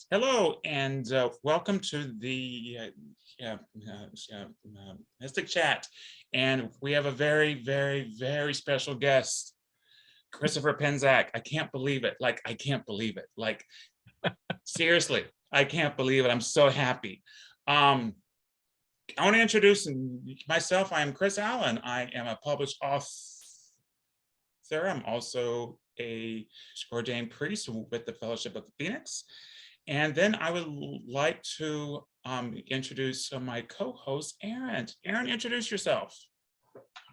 Hello, and welcome to the Mystic Chat. And we have a very, very, very special guest, Christopher Penczak. I can't believe it. I can't believe it. Seriously, I can't believe it. I'm so happy. I want to introduce myself. I am Chris Allen. I am a published author. I'm also a ordained priest with the Fellowship of the Phoenix. And then I would like to introduce my co-host, Aaron. Aaron, introduce yourself.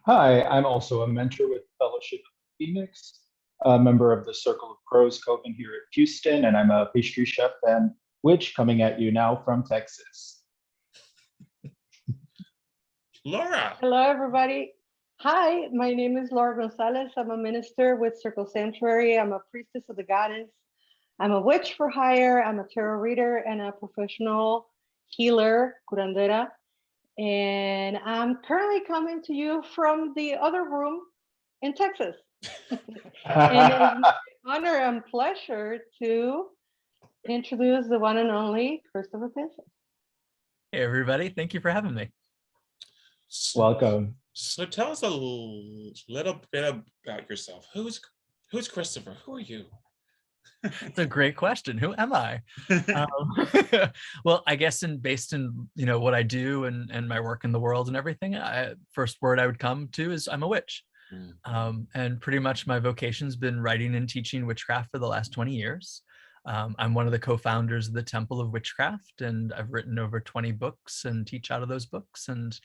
Hi, I'm also a mentor with Fellowship of the Phoenix, a member of the Circle of Crows Coven here at Houston, and I'm a pastry chef and witch coming at you now from Texas. Laura. Hello, everybody. Hi, my name is Laura Gonzalez. I'm a minister with Circle Sanctuary. I'm a priestess of the goddess. I'm a witch for hire. I'm a tarot reader and a professional healer, curandera. And I'm currently coming to you from the other room in Texas. And it's my honor and pleasure to introduce the one and only Christopher Penczak. Hey, everybody. Thank you for having me. Welcome. So tell us a little bit about yourself. Who's Christopher? Who are you? It's a great question. Who am I? Well, I guess based in what I do and my work in the world and everything, first word I would come to is I'm a witch. And pretty much my vocation's been writing and teaching witchcraft for the last 20 years. I'm one of the co-founders of the Temple of Witchcraft, and I've written over 20 books and teach out of those books. And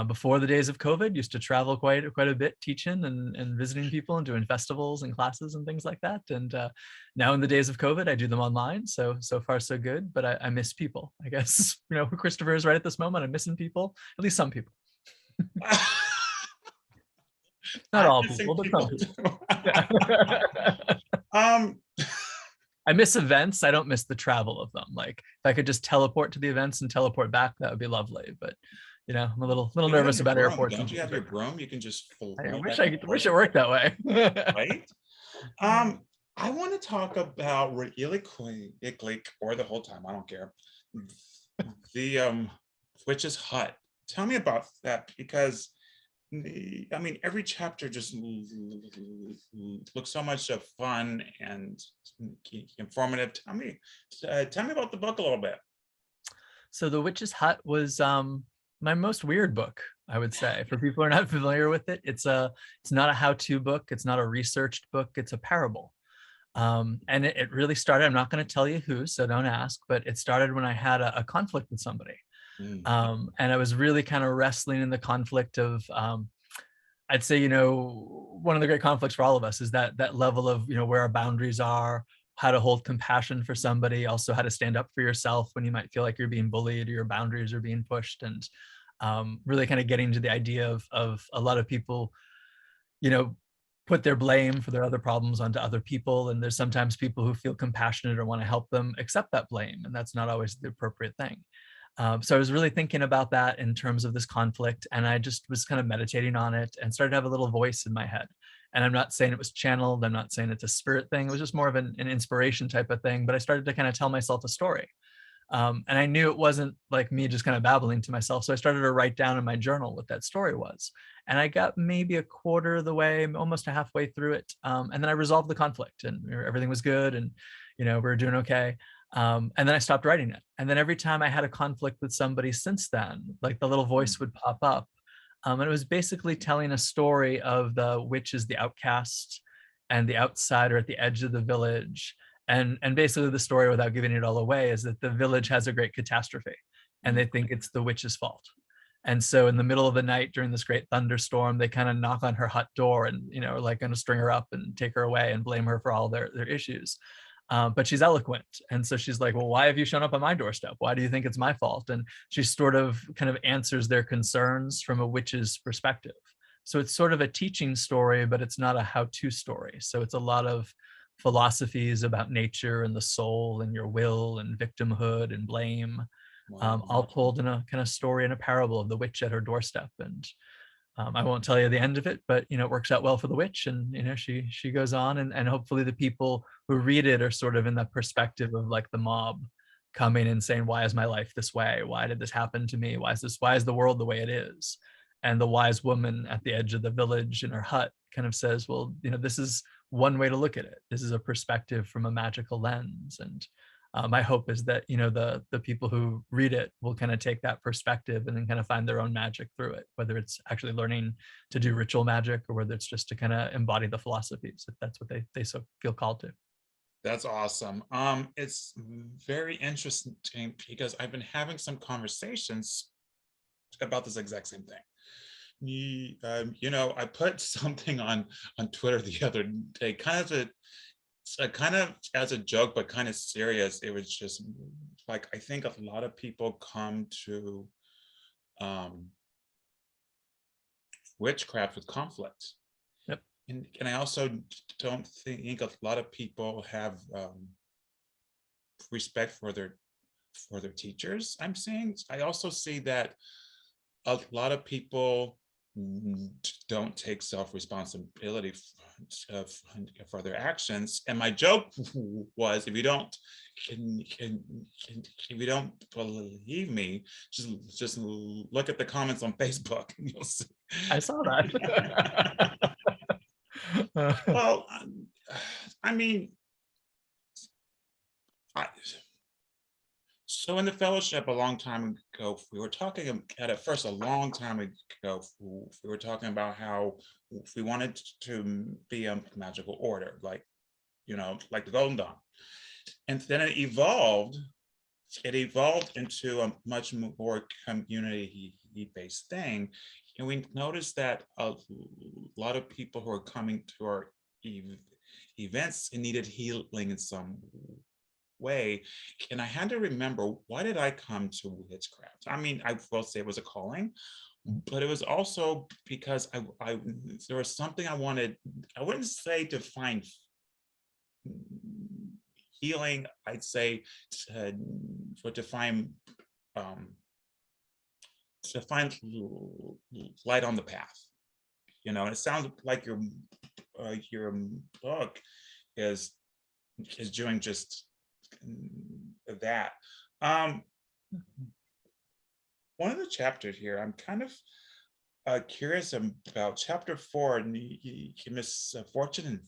before the days of COVID, used to travel quite a bit teaching and visiting people and doing festivals and classes and things like that. And now in the days of COVID, I do them online. So far so good, but I miss people. I guess, who Christopher is right at this moment. I'm missing people, at least some people. Not all people, but some people. I miss events. I don't miss the travel of them. Like if I could just teleport to the events and teleport back, that would be lovely. But I'm a little nervous about airports. Don't you have your broom? You can just. I wish it worked that way. Right. I want to talk about really quickly, or the whole time. I don't care. The witch's hut. Tell me about that, because every chapter just looks so much fun and informative. Tell me about the book a little bit. So The Witch's Hut was my most weird book, I would say. For people who are not familiar with it, it's not a how-to book. It's not a researched book. It's a parable. And it really started, I'm not going to tell you who, so don't ask, but it started when I had a conflict with somebody. And I was really kind of wrestling in the conflict of, I'd say, one of the great conflicts for all of us is that level of, where our boundaries are, how to hold compassion for somebody, also how to stand up for yourself when you might feel like you're being bullied or your boundaries are being pushed. And really kind of getting to the idea of a lot of people, put their blame for their other problems onto other people. And there's sometimes people who feel compassionate or want to help them accept that blame. And that's not always the appropriate thing. So I was really thinking about that in terms of this conflict, and I just was kind of meditating on it and started to have a little voice in my head. And I'm not saying it was channeled. I'm not saying it's a spirit thing. It was just more of an inspiration type of thing. But I started to kind of tell myself a story. And I knew it wasn't like me just kind of babbling to myself. So I started to write down in my journal what that story was. And I got maybe a quarter of the way, almost halfway through it. And then I resolved the conflict and everything was good. And, we were doing okay. And then I stopped writing it. And then every time I had a conflict with somebody since then, like the little voice would pop up. And it was basically telling a story of the witch as the outcast and the outsider at the edge of the village. And basically the story, without giving it all away, is that the village has a great catastrophe and they think it's the witch's fault. And so in the middle of the night during this great thunderstorm, they kind of knock on her hut door and, are like going to string her up and take her away and blame her for all their issues. But she's eloquent. And so she's like, well, why have you shown up on my doorstep? Why do you think it's my fault? And she sort of kind of answers their concerns from a witch's perspective. So it's sort of a teaching story, but it's not a how-to story. So it's a lot of philosophies about nature and the soul and your will and victimhood and blame, all told in a kind of story and a parable of the witch at her doorstep. And I won't tell you the end of it, but it works out well for the witch, and she goes on, and hopefully the people who read it are sort of in the perspective of like the mob coming and saying, why is my life this way? Why did this happen to me? Why is the world the way it is? And the wise woman at the edge of the village in her hut kind of says, well, this is one way to look at it. This is a perspective from a magical lens. And my hope is that, the people who read it will kind of take that perspective and then kind of find their own magic through it, whether it's actually learning to do ritual magic or whether it's just to kind of embody the philosophies, if that's what they so feel called to. That's awesome. It's very interesting because I've been having some conversations about this exact same thing. I put something on Twitter the other day, kind of as a joke, but kind of serious. It was just like, I think a lot of people come to witchcraft with conflict. Yep. And I also don't think a lot of people have respect for their teachers. I also see that a lot of people don't take self-responsibility for their actions. And my joke was, if you don't believe me, just look at the comments on Facebook and you'll see. I saw that. Well, so in the fellowship a long time ago, we were talking at first a long time ago, we were talking about how we wanted to be a magical order, like the Golden Dawn. And then it evolved into a much more community-based thing. And we noticed that a lot of people who are coming to our events needed healing in some way. And I had to remember, why did I come to witchcraft? I will say it was a calling, but it was also because I there was something I wanted. I wouldn't say to find healing. I'd say to find light on the path. And it sounds like your book is doing just that. One of the chapters here, I'm kind of curious about chapter 4, Miss Fortune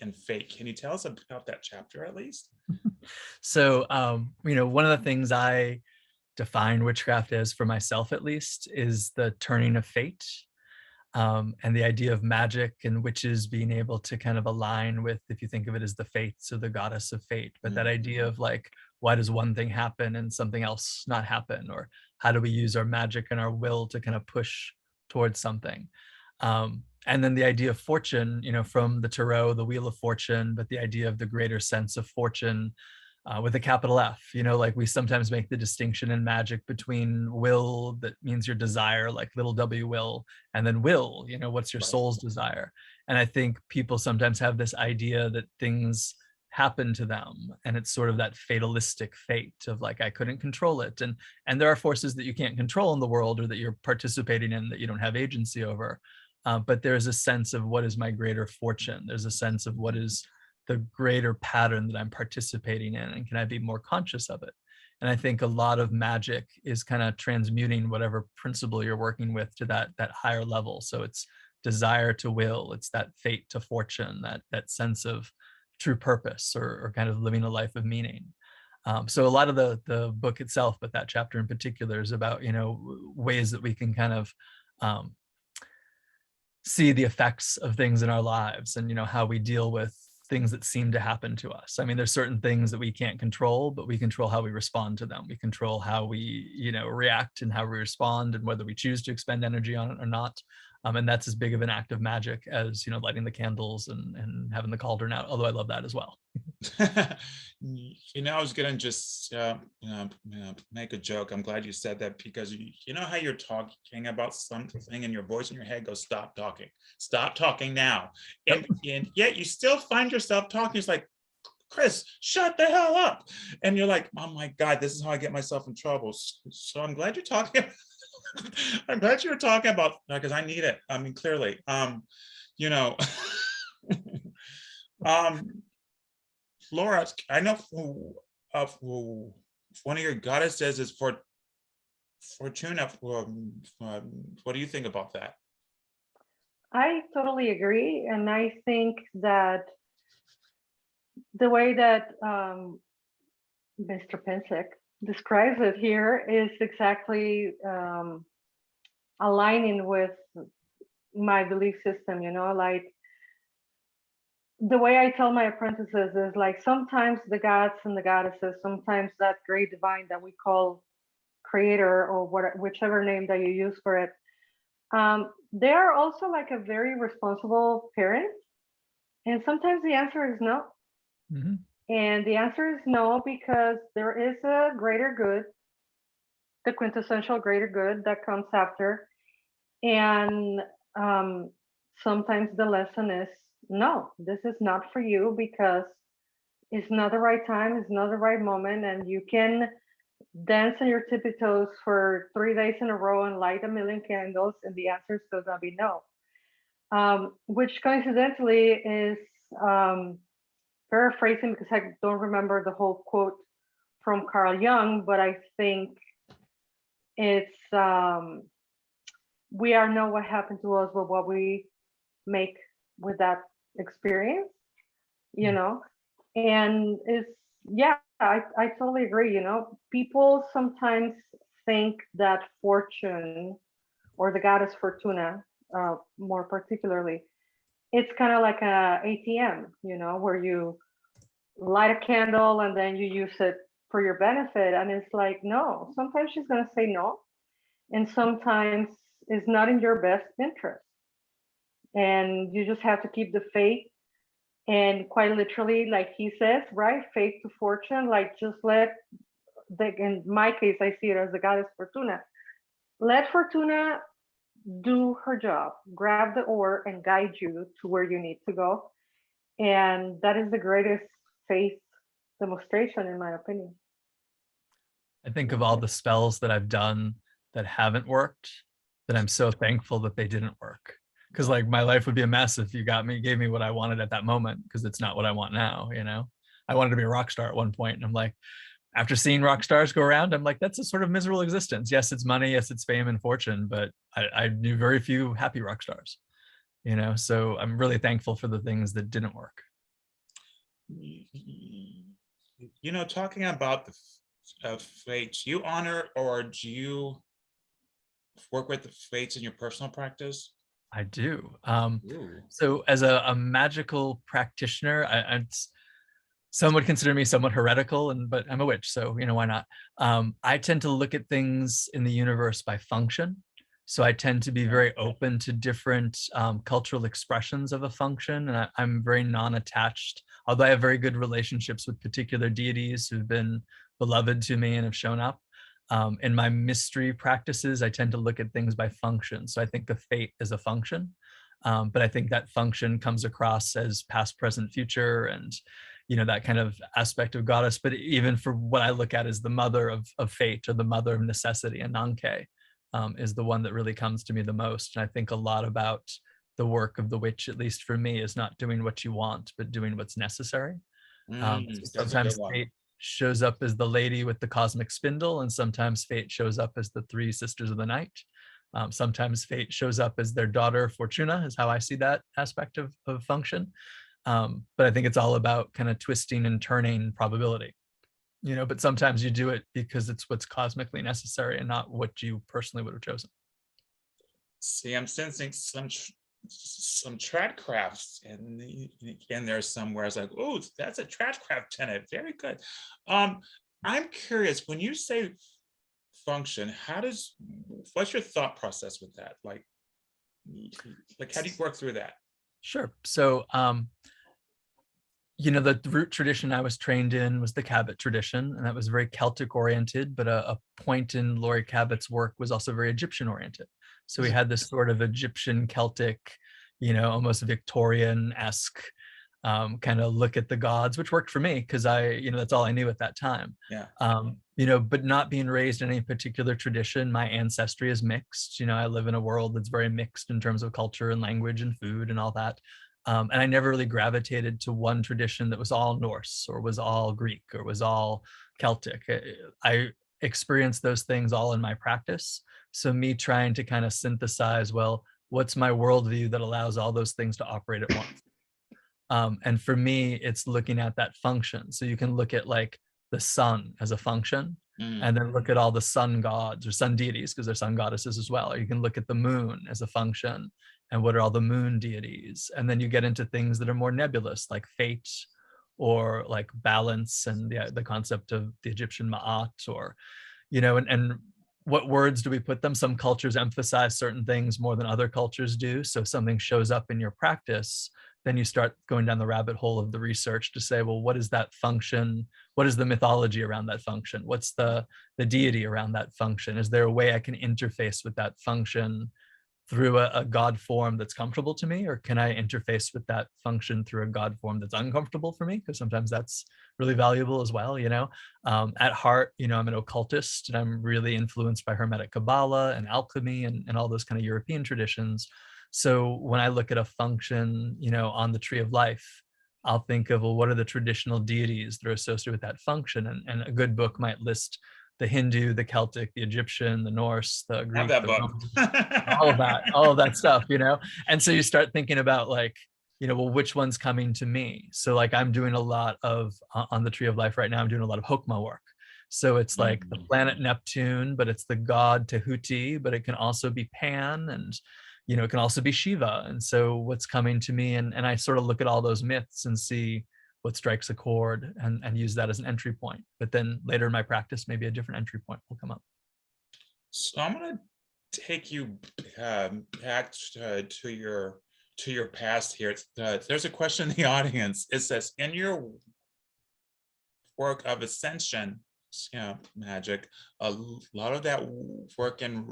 and Fate. Can you tell us about that chapter at least? So, one of the things I define witchcraft as, for myself at least, is the turning of fate. And the idea of magic and witches being able to kind of align with, if you think of it as the fates or the goddess of fate, but that idea of like, why does one thing happen and something else not happen? Or how do we use our magic and our will to kind of push towards something? And then the idea of fortune, from the tarot, the Wheel of Fortune, but the idea of the greater sense of fortune with a capital F, like we sometimes make the distinction in magic between will, that means your desire, like little W will, and then will, what's your soul's desire. And I think people sometimes have this idea that things happen to them, and it's sort of that fatalistic fate of like, I couldn't control it. And there are forces that you can't control in the world, or that you're participating in, that you don't have agency over. But there's a sense of, what is my greater fortune? There's a sense of, what is the greater pattern that I'm participating in, and can I be more conscious of it? And I think a lot of magic is kind of transmuting whatever principle you're working with to that higher level. So it's desire to will, it's that fate to fortune, that sense of true purpose, or kind of living a life of meaning. So a lot of the book itself, but that chapter in particular, is about ways that we can kind of see the effects of things in our lives, and how we deal with things that seem to happen to us. There's certain things that we can't control, but we control how we respond to them. We control how we, react and how we respond, and whether we choose to expend energy on it or not. And that's as big of an act of magic as, lighting the candles and having the cauldron out, although I love that as well. I was gonna just make a joke. I'm glad you said that, because you know how you're talking about something and your voice in your head goes, stop talking now, and yet you still find yourself talking. It's like, Chris, shut the hell up. And you're like, oh my God, this is how I get myself in trouble. So I'm glad you're talking. I'm glad you were talking about because I need it. I mean, clearly, you know, um, Laura, I know one of your goddesses is for Fortuna. What do you think about that? I totally agree. And I think that the way that Mr. Penczak describes it here is exactly aligning with my belief system, you know, like the way I tell my apprentices is like sometimes the gods and the goddesses, sometimes that great divine that we call creator or whichever name that you use for it, they are also like a very responsible parent. And sometimes the answer is no. Mhm. And the answer is no because there is a greater good, the quintessential greater good that comes after. And sometimes the lesson is no, this is not for you because it's not the right time, it's not the right moment, and you can dance on your tippy toes for 3 days in a row and light a million candles, and the answer is still gonna be no. Which coincidentally is paraphrasing because I don't remember the whole quote from Carl Jung, but I think it's we are not what happened to us, but what we make with that experience, you know? And it's, yeah, I totally agree. You know, people sometimes think that fortune or the goddess Fortuna, more particularly, it's kind of like a ATM, you know, where you light a candle and then you use it for your benefit. And it's like, no, sometimes she's going to say no. And sometimes it's not in your best interest. And you just have to keep the faith. And quite literally, like he says, right? Faith to fortune, like just let in my case, I see it as the goddess Fortuna. Let Fortuna do her job, grab the oar and guide you to where you need to go. And that is the greatest faith demonstration, in my opinion. I think of all the spells that I've done that haven't worked, that I'm so thankful that they didn't work. Because like my life would be a mess if you gave me what I wanted at that moment, because it's not what I want now, you know. I wanted to be a rock star at one point, and I'm like, after seeing rock stars go around, I'm like, that's a sort of miserable existence. Yes, it's money, yes, it's fame and fortune, but I knew very few happy rock stars, you know. So I'm really thankful for the things that didn't work. You know, talking about the fates, you honor or do you work with the fates in your personal practice? I do. Ooh. So as a magical practitioner, some would consider me somewhat heretical, but I'm a witch, so you know, why not? I tend to look at things in the universe by function. So I tend to be very open to different cultural expressions of a function, and I'm very non-attached. Although I have very good relationships with particular deities who've been beloved to me and have shown up. In my mystery practices, I tend to look at things by function. So I think the fate is a function, but I think that function comes across as past, present, future, and you know, that kind of aspect of goddess. But even for what I look at as the mother of fate or the mother of necessity, Ananke, is the one that really comes to me the most. And I think a lot about the work of the witch, at least for me, is not doing what you want, but doing what's necessary. So That's a good sometimes one. fate shows up as the lady with the cosmic spindle, and sometimes fate shows up as the three sisters of the night. Sometimes fate shows up as their daughter Fortuna, is how I see that aspect of function. But I think it's all about kind of twisting and turning probability, you know, but sometimes you do it because it's what's cosmically necessary and not what you personally would have chosen. See, I'm sensing some tradcrafts in there somewhere. I was like, oh, that's a tradcraft tenant. Very good. I'm curious, when you say function, what's your thought process with that? Like how do you work through that? Sure. So you know, the root tradition I was trained in was the Cabot tradition, and that was very Celtic oriented, but a point in Laurie Cabot's work was also very Egyptian oriented. So we had this sort of Egyptian Celtic, you know, almost Victorian-esque kind of look at the gods, which worked for me because that's all I knew at that time. Yeah. But not being raised in any particular tradition. My ancestry is mixed. I live in a world that's very mixed in terms of culture and language and food and all that. And I never really gravitated to one tradition that was all Norse or was all Greek or was all Celtic. I experienced those things all in my practice. So me trying to kind of synthesize, well, what's my worldview that allows all those things to operate at once? And for me, it's looking at that function. So you can look at like the sun as a function, and then look at all the sun gods or sun deities, because they're sun goddesses as well. Or you can look at the moon as a function, and what are all the moon deities? And then you get into things that are more nebulous, like fate or like balance, and the concept of the Egyptian Ma'at, or, and what words do we put them? Some cultures emphasize certain things more than other cultures do. So if something shows up in your practice, then you start going down the rabbit hole of the research to say, well, what is that function? What is the mythology around that function? What's the deity around that function? Is there a way I can interface with that function through a God form that's comfortable to me? Or can I interface with that function through a God form that's uncomfortable for me? Because sometimes that's really valuable as well, At heart, I'm an occultist, and I'm really influenced by Hermetic Kabbalah and alchemy and all those kind of European traditions. So when I look at a function, on the tree of life, I'll think of, well, what are the traditional deities that are associated with that function? And a good book might list the Hindu, the Celtic, the Egyptian, the Norse, the Greek, Have that the book. Roman, all of that stuff, And so you start thinking about like, well, which one's coming to me? So like I'm doing a lot of, on the tree of life right now, I'm doing a lot of Hokmah work. So it's like the planet Neptune, but it's the god Tehuti, but it can also be Pan, and it can also be Shiva. And so what's coming to me, and I sort of look at all those myths and see what strikes a chord and use that as an entry point. But then later in my practice, maybe a different entry point will come up. So I'm going to take you back to your past here. There's a question in the audience. It says, in your work of ascension, magic, a lot of that work in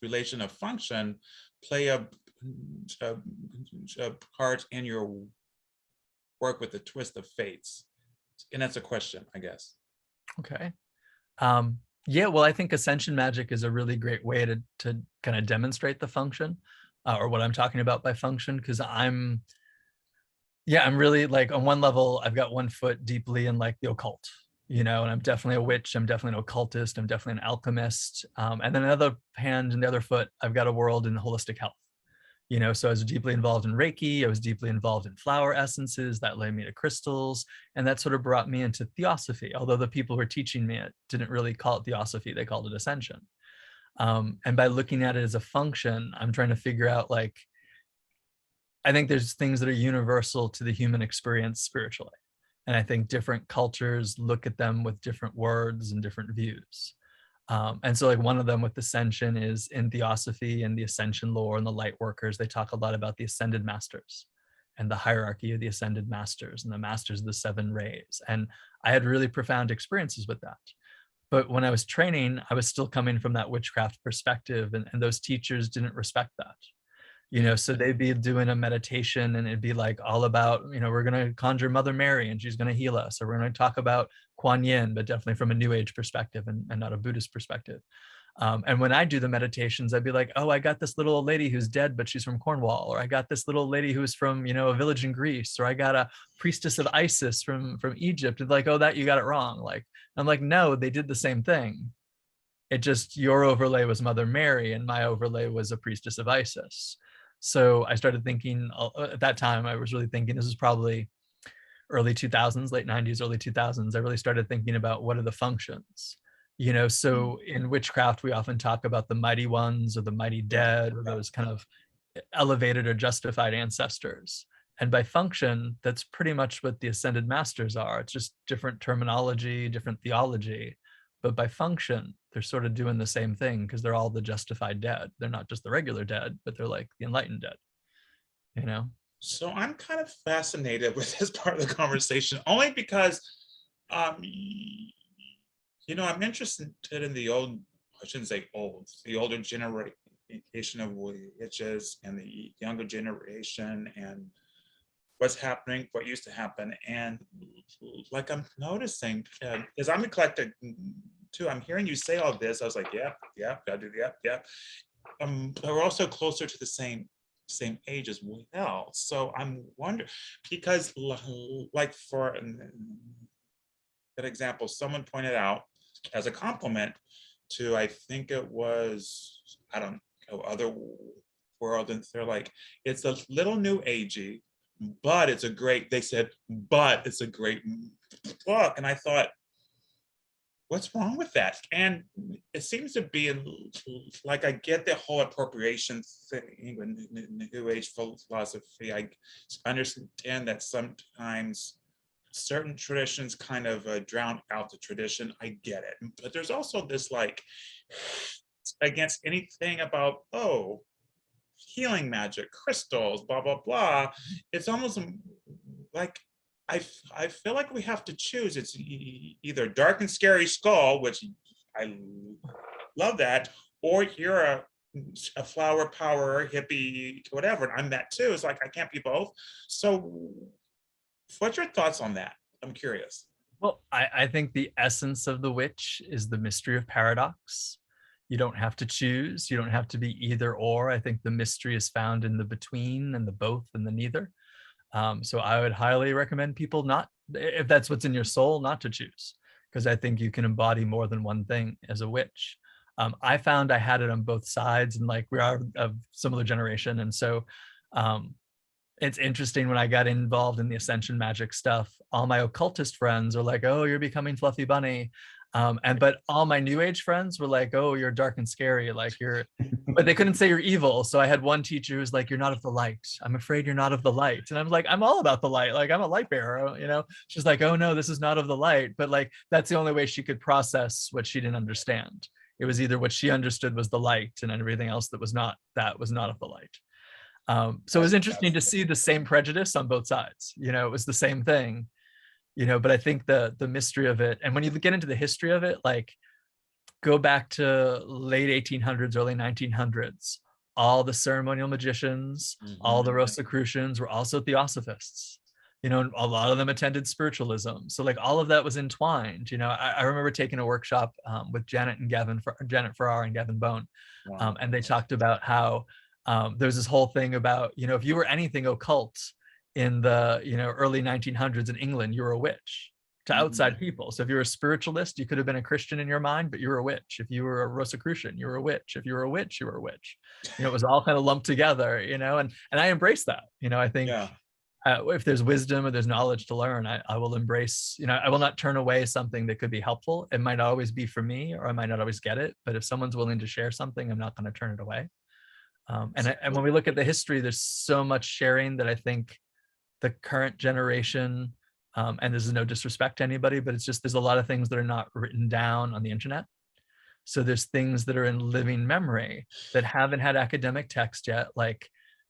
relation of function play a part in your work with the twist of fates, and that's a question, I guess. Okay. Yeah, well, I think ascension magic is a really great way to kind of demonstrate the function, or what I'm talking about by function, because I'm really, like, on one level, I've got one foot deeply in like the occult, and I'm definitely a witch, I'm definitely an occultist, I'm definitely an alchemist. And then another hand and the other foot, I've got a world in holistic health. So I was deeply involved in Reiki, I was deeply involved in flower essences, that led me to crystals, and that sort of brought me into theosophy, although the people who were teaching me it didn't really call it theosophy, they called it ascension. And by looking at it as a function, I'm trying to figure out, like, I think there's things that are universal to the human experience spiritually. And I think different cultures look at them with different words and different views. And so like one of them with ascension is in theosophy and the ascension lore and the light workers, they talk a lot about the ascended masters and the hierarchy of the ascended masters and the masters of the seven rays. And I had really profound experiences with that. But when I was training, I was still coming from that witchcraft perspective, and those teachers didn't respect that. So they'd be doing a meditation and it'd be like all about, we're going to conjure Mother Mary and she's going to heal us, or we're going to talk about Kuan Yin, but definitely from a New Age perspective and not a Buddhist perspective. And when I do the meditations, I'd be like, oh, I got this little old lady who's dead, but she's from Cornwall, or I got this little lady who's from, a village in Greece, or I got a priestess of Isis from Egypt. And like, oh, that you got it wrong. Like, I'm like, no, they did the same thing. It just, your overlay was Mother Mary and my overlay was a priestess of Isis. So I started thinking, at that time, I was really thinking, this is probably early 2000s, late 90s, early 2000s. I really started thinking about what are the functions, so in witchcraft, we often talk about the mighty ones or the mighty dead, or those kind of elevated or justified ancestors. And by function, that's pretty much what the ascended masters are. It's just different terminology, different theology. But by function, they're sort of doing the same thing because they're all the justified dead. They're not just the regular dead, but they're like the enlightened dead, So I'm kind of fascinated with this part of the conversation, only because, I'm interested in the old, I shouldn't say old, the older generation, generation of witches and the younger generation, and what's happening, what used to happen. And like I'm noticing, because I'm eclectic too, I'm hearing you say all this. I was like, yeah, gotta do that, yeah. We're also closer to the same age as well. So I'm wondering, because like for that example, someone pointed out as a compliment to, I think it was, I don't know, other world, and they're like, it's a little new agey, but it's a great, they said, but it's a great book. And I thought, what's wrong with that? And it seems to be like, I get the whole appropriation thing with New Age philosophy. I understand that sometimes certain traditions kind of drown out the tradition. I get it. But there's also this like against anything about, oh, healing magic, crystals, blah, blah, blah. It's almost like, I feel like we have to choose. It's either dark and scary skull, which I love that, or you're a flower power hippie, whatever. And I'm that too. It's like, I can't be both. So what's your thoughts on that? I'm curious. Well, I think the essence of the witch is the mystery of paradox. You don't have to choose. You don't have to be either or. I think the mystery is found in the between and the both and the neither. So I would highly recommend people not, if that's what's in your soul, not to choose, because I think you can embody more than one thing as a witch. I found I had it on both sides, and like we are of similar generation. And so it's interesting, when I got involved in the ascension magic stuff, all my occultist friends are like, oh, you're becoming fluffy bunny. But all my new age friends were like, oh, you're dark and scary, like you're, but they couldn't say you're evil. So I had one teacher who was like, you're not of the light. I'm afraid you're not of the light. And I'm like, I'm all about the light. Like I'm a light bearer, you know? She's like, oh no, this is not of the light. But like, that's the only way she could process what she didn't understand. It was either what she understood was the light, and everything else that was not of the light. So it was interesting to see the same prejudice on both sides. You know, it was the same thing, you know, but I think the mystery of it, and when you get into the history of it, like go back to late 1800s, early 1900s, all the ceremonial magicians, all the Rosicrucians were also theosophists. You know, a lot of them attended spiritualism. So like all of that was entwined. You know, I remember taking a workshop with Janet Farrar and Gavin Bone. Wow. And they talked about how there's this whole thing about, you know, if you were anything occult in the, you know, early 1900s in England, you were a witch to outside people. So if you're a spiritualist, you could have been a Christian in your mind, but you were a witch. If you were a Rosicrucian, you were a witch. If you were a witch, you were a witch. You know, it was all kind of lumped together, you know, and I embrace that. You know, I think if there's wisdom or there's knowledge to learn, I will embrace, you know, I will not turn away something that could be helpful. It might always be for me, or I might not always get it, but if someone's willing to share something, I'm not going to turn it away. And when we look at the history, there's so much sharing that I think the current generation, and this is no disrespect to anybody, but it's just, there's a lot of things that are not written down on the internet. So there's things that are in living memory that haven't had academic text yet, like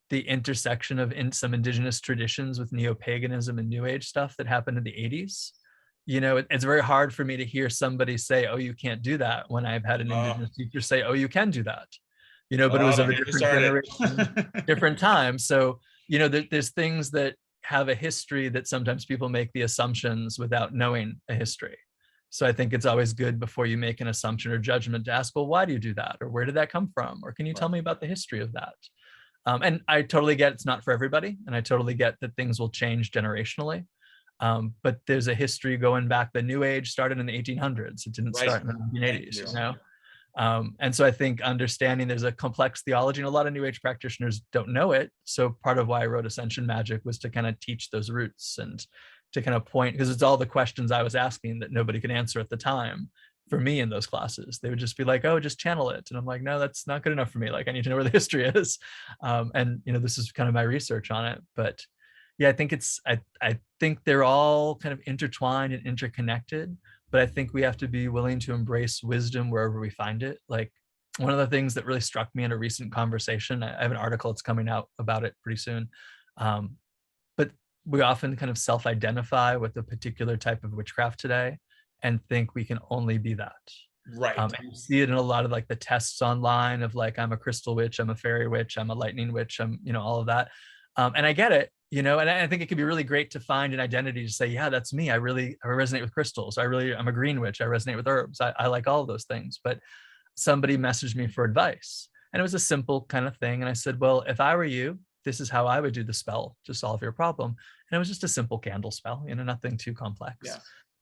the intersection of some indigenous traditions with neo-paganism and new age stuff that happened in the 80s. You know, it's very hard for me to hear somebody say, oh, you can't do that, when I've had an indigenous teacher say, oh, you can do that. You know, but it was of a different generation, different time. So, you know, there's things that have a history that sometimes people make the assumptions without knowing a history. So I think it's always good before you make an assumption or judgment to ask, well, why do you do that? Or where did that come from? Or can you tell me about the history of that? And I totally get it's not for everybody. And I totally get that things will change generationally. But there's a history going back. The New Age started in the 1800s. It didn't start in the 1980s, you know? And so I think understanding there's a complex theology, and a lot of New Age practitioners don't know it. So part of why I wrote Ascension Magic was to kind of teach those roots and to kind of point, because it's all the questions I was asking that nobody could answer at the time for me in those classes. They would just be like, oh, just channel it. And I'm like, no, that's not good enough for me. Like, I need to know where the history is. And, you know, this is kind of my research on it. But yeah, I think I think they're all kind of intertwined and interconnected. But I think we have to be willing to embrace wisdom wherever we find it. Like one of the things that really struck me in a recent conversation, I have an article that's coming out about it pretty soon. But we often kind of self-identify with a particular type of witchcraft today and think we can only be that. Right. And you see it in a lot of like the tests online of like, I'm a crystal witch, I'm a fairy witch, I'm a lightning witch, I'm, you know, all of that. And I get it. you know, and I think it could be really great to find an identity to say, yeah, that's me. I resonate with crystals. I'm a green witch. I resonate with herbs. I like all of those things. But somebody messaged me for advice, and it was a simple kind of thing. And I said, well, if I were you, this is how I would do the spell to solve your problem. And it was just a simple candle spell, you know, nothing too complex. Yeah.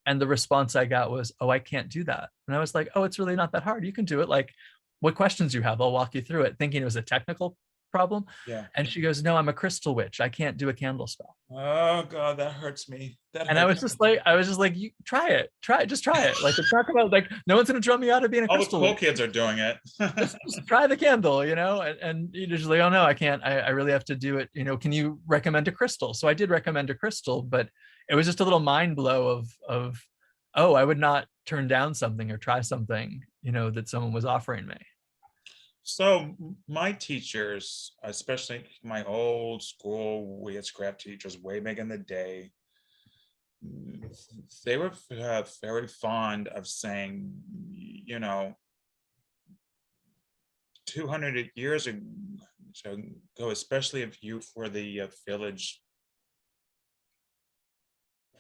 And the response I got was, oh, I can't do that. And I was like, oh, it's really not that hard. You can do it. Like, what questions you have, I'll walk you through it, thinking it was a technical problem. Yeah. And she goes, no, I'm a crystal witch. I can't do a candle spell. Oh God, that hurts me. And I was just like, you try it. Just try it. Like, it's not about, like, no one's gonna drum me out of being a all the crystal cool witch. kids are doing it. Just try the candle, you know. And you're just like, oh no, I can't. I really have to do it. You know, can you recommend a crystal? So I did recommend a crystal, but it was just a little mind blow of oh, I would not turn down something or try something, you know, that someone was offering me. So my teachers, especially my old school witchcraft teachers way back in the day, they were very fond of saying, you know, 200 years ago, especially if you were the village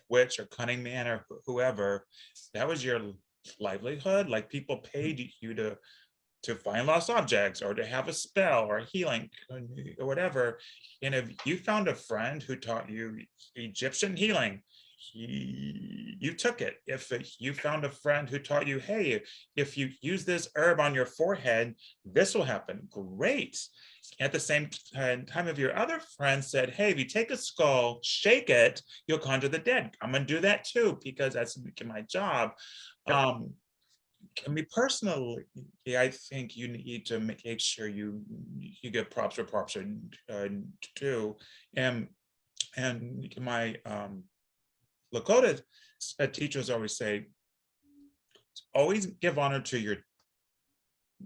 witch or cunning man or whoever, that was your livelihood. Like, people paid you to find lost objects or to have a spell or healing or whatever. And if you found a friend who taught you Egyptian healing, you took it. If you found a friend who taught you, hey, if you use this herb on your forehead, this will happen, great. At the same time, if your other friend said, hey, if you take a skull, shake it, you'll conjure the dead, I'm gonna do that too, because that's my job. I mean, personally, I think you need to make sure you get props where props are due. And my Lakota teachers always say, always give honor to your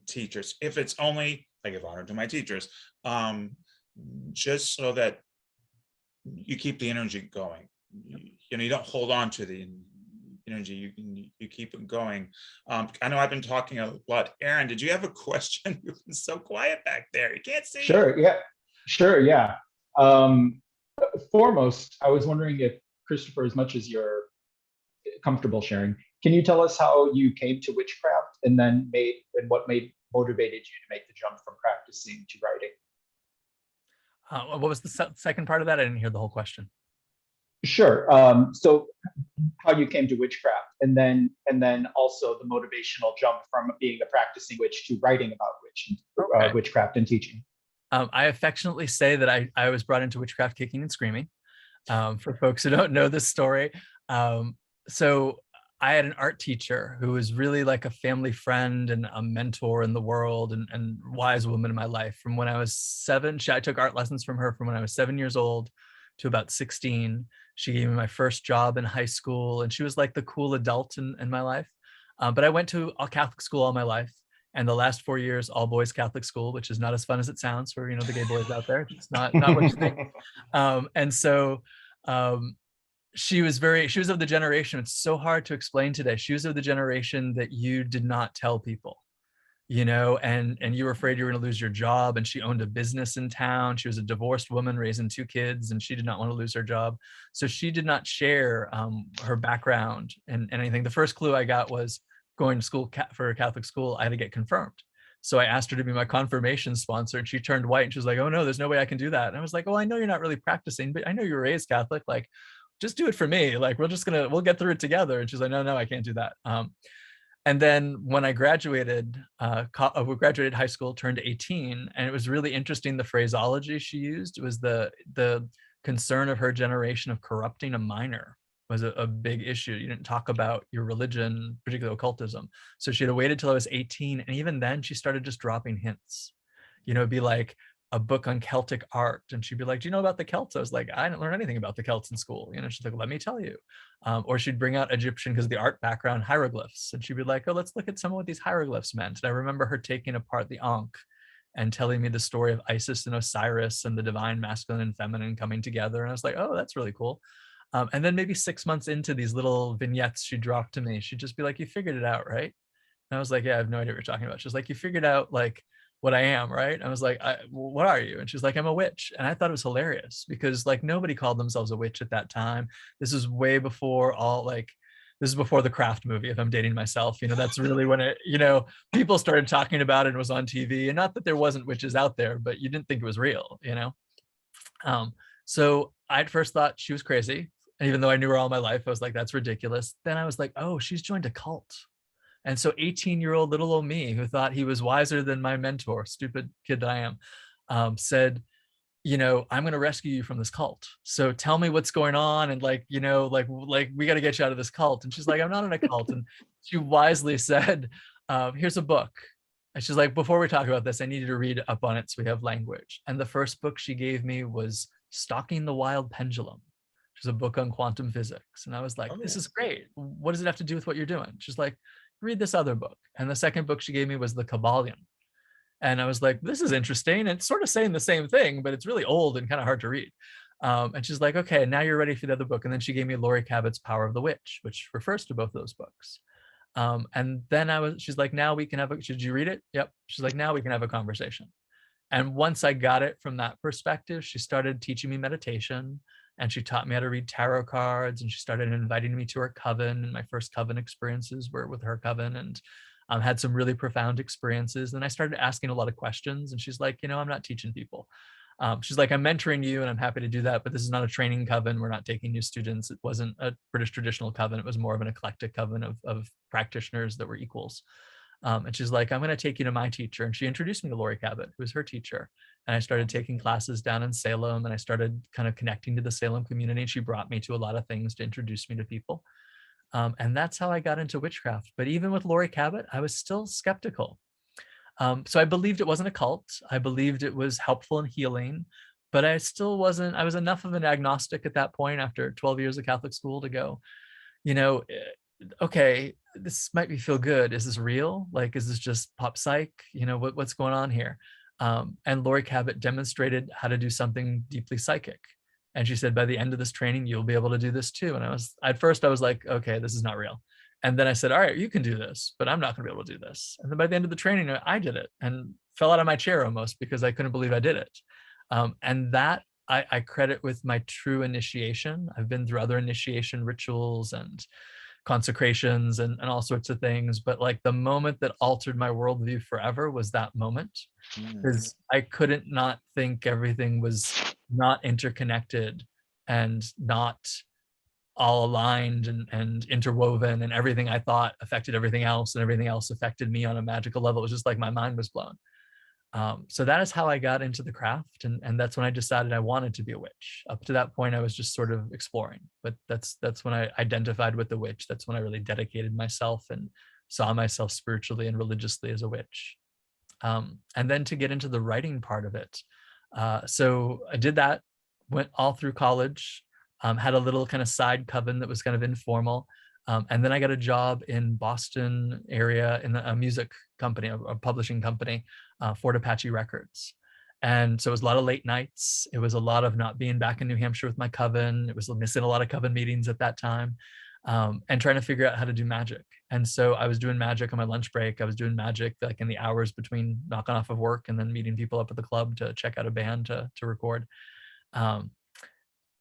teachers. If it's only, I give honor to my teachers, just so that you keep the energy going. You know, you don't hold on to the energy, you keep it going. I know I've been talking a lot. Aaron, did you have a question? You've been so quiet back there. You can't see. Sure, yeah. Foremost, I was wondering if, Christopher, as much as you're comfortable sharing, can you tell us how you came to witchcraft and what motivated you to make the jump from practicing to writing? What was the second part of that? I didn't hear the whole question. Sure. So how you came to witchcraft, and then also the motivational jump from being a practicing witch to writing about witchcraft and teaching. I affectionately say that I was brought into witchcraft kicking and screaming. For folks who don't know this story, so I had an art teacher who was really like a family friend and a mentor in the world, and wise woman in my life. From when I was 7, I took art lessons from her from when I was 7 years old to about 16. She gave me my first job in high school, and she was like the cool adult in my life. But I went to a Catholic school all my life, and the last 4 years, all boys Catholic school, which is not as fun as it sounds for, you know, the gay boys out there. It's not what you think. And so she was of the generation, it's so hard to explain today. She was of the generation that you did not tell people, you know, and you were afraid you were going to lose your job. And she owned a business in town. She was a divorced woman raising 2 kids, and she did not want to lose her job. So she did not share her background and anything. The first clue I got was going to school for a Catholic school, I had to get confirmed. So I asked her to be my confirmation sponsor, and she turned white and she was like, oh no, there's no way I can do that. And I was like, oh, I know you're not really practicing, but I know you were raised Catholic. Like, just do it for me. Like, we'll get through it together. And she's like, no, I can't do that. And then when I graduated, we graduated high school, turned 18, and it was really interesting, the phraseology she used. It was the concern of her generation of corrupting a minor was a big issue. You didn't talk about your religion, particularly occultism. So she had waited till I was 18. And even then she started just dropping hints. You know, it'd be like a book on Celtic art. And she'd be like, do you know about the Celts? I was like, I didn't learn anything about the Celts in school. You know, she's like, let me tell you. Or she'd bring out Egyptian, because of the art background, hieroglyphs. And she'd be like, oh, let's look at some of what these hieroglyphs meant. And I remember her taking apart the Ankh and telling me the story of Isis and Osiris and the divine masculine and feminine coming together. And I was like, oh, that's really cool. And then maybe 6 months into these little vignettes she dropped to me, she'd just be like, you figured it out, right? And I was like, yeah, I have no idea what you're talking about. She's like, you figured out like what I am, right? I was like, what are you? And she's like, I'm a witch. And I thought it was hilarious because like nobody called themselves a witch at that time. This is way before all like, this is before the Craft movie, if I'm dating myself, you know, that's really when it, you know, people started talking about it and it was on TV. And not that there wasn't witches out there, but you didn't think it was real, you know? So I at first thought she was crazy. And even though I knew her all my life, I was like, that's ridiculous. Then I was like, oh, she's joined a cult. And so 18-year-old little old me who thought he was wiser than my mentor, stupid kid that I am, said, you know, I'm going to rescue you from this cult. So tell me what's going on. And like, you know, like we got to get you out of this cult. And she's like, I'm not in a cult. And she wisely said, here's a book. And she's like, before we talk about this, I need you to read up on it so we have language. And the first book she gave me was Stalking the Wild Pendulum, which is a book on quantum physics. And I was like, this is great. What does it have to do with what you're doing? She's like, read this other book. And the second book she gave me was The Kabbalion. And I was like, this is interesting. It's sort of saying the same thing, but it's really old and kind of hard to read. And she's like, okay, now you're ready for the other book. And then she gave me Laurie Cabot's Power of the Witch, which refers to both those books. And then she's like, now we can have should you read it? Yep. She's like, now we can have a conversation. And once I got it from that perspective, she started teaching me meditation and she taught me how to read tarot cards and she started inviting me to her coven. And my first coven experiences were with her coven and had some really profound experiences. And I started asking a lot of questions and she's like, you know, I'm not teaching people. She's like, I'm mentoring you and I'm happy to do that, but this is not a training coven. We're not taking new students. It wasn't a British traditional coven. It was more of an eclectic coven of practitioners that were equals. And she's like, I'm going to take you to my teacher. And she introduced me to Laurie Cabot, who was her teacher. And I started taking classes down in Salem and I started kind of connecting to the Salem community. And she brought me to a lot of things to introduce me to people. And that's how I got into witchcraft. But even with Laurie Cabot, I was still skeptical. So I believed it wasn't a cult. I believed it was helpful and healing, but I still wasn't, I was enough of an agnostic at that point after 12 years of Catholic school to go, you know, okay, this might be feel good. Is this real? Like, is this just pop psych? You know, what's going on here? And Laurie Cabot demonstrated how to do something deeply psychic. And she said, by the end of this training, you'll be able to do this too. And at first I was like, okay, this is not real. And then I said, all right, you can do this, but I'm not going to be able to do this. And then by the end of the training, I did it and fell out of my chair almost because I couldn't believe I did it. And that I credit with my true initiation. I've been through other initiation rituals and consecrations and all sorts of things. But like the moment that altered my worldview forever was that moment, because I couldn't not think everything was not interconnected and not all aligned and interwoven, and everything I thought affected everything else and everything else affected me on a magical level. It was just like my mind was blown. So that is how I got into the craft. And that's when I decided I wanted to be a witch. Up to that point, I was just sort of exploring, but that's when I identified with the witch. That's when I really dedicated myself and saw myself spiritually and religiously as a witch. And then to get into the writing part of it. So I did that, went all through college, had a little kind of side coven that was kind of informal. And then I got a job in Boston area in a music company, a publishing company, Fort Apache Records. And so it was a lot of late nights. It was a lot of not being back in New Hampshire with my coven. It was missing a lot of coven meetings at that time, and trying to figure out how to do magic. And so I was doing magic on my lunch break. I was doing magic like in the hours between knocking off of work and then meeting people up at the club to check out a band to record.